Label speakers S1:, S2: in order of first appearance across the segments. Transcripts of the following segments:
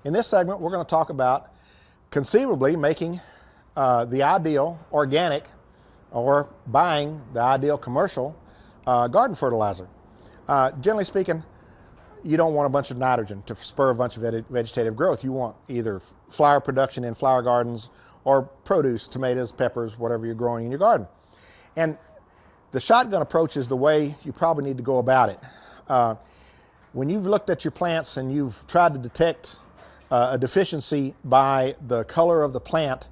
S1: In this segment, we're going to talk about conceivably making the ideal organic or buying the ideal commercial garden fertilizer. Generally speaking, you don't want a bunch of nitrogen to spur a bunch of vegetative growth. You want either flower production in flower gardens or produce, tomatoes, peppers, whatever you're growing in your garden. And the shotgun approach is the way you probably need to go about it. When you've looked at your plants and you've tried to detect a deficiency by the color of the plant,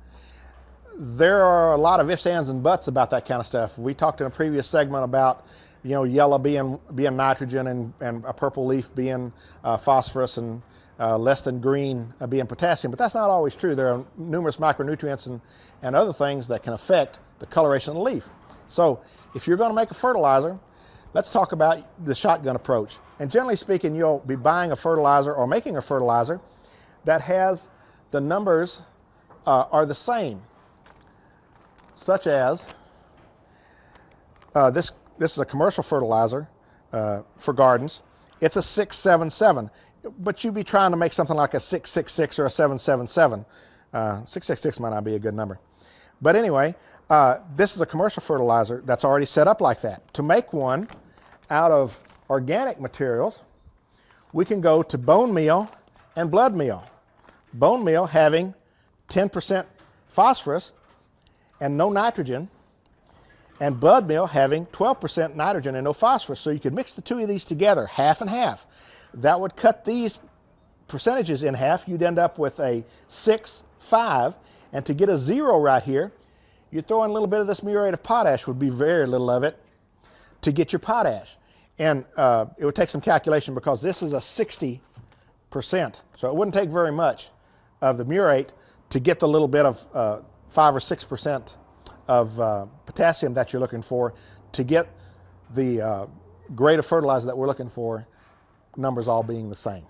S1: there are a lot of ifs, ands, and buts about that kind of stuff. We talked in a previous segment about yellow being nitrogen and a purple leaf being phosphorus and less than green being potassium, but that's not always true. There are numerous micronutrients and other things that can affect the coloration of the leaf. So if you're going to make a fertilizer, let's talk about the shotgun approach. And generally speaking, you'll be buying a fertilizer or making a fertilizer that has the numbers are the same, such as this is a commercial fertilizer for gardens. It's a 677, but you'd be trying to make something like a 666 or a 777. 666 might not be a good number. But anyway, this is a commercial fertilizer that's already set up like that. To make one out of organic materials, we can go to bone meal and blood meal. Bone meal having 10% phosphorus and no nitrogen, and blood meal having 12% nitrogen and no phosphorus. So you could mix the two of these together, half and half. That would cut these percentages in half. You'd end up with a 6-5, and to get a 0 right here, you'd throw in a little bit of this muriate of potash, would be very little of it, to get your potash. And it would take some calculation because this is a 60%. So it wouldn't take very much of the muriate to get the little bit of 5 or 6% of potassium that you're looking for to get the grade of fertilizer that we're looking for, numbers all being the same.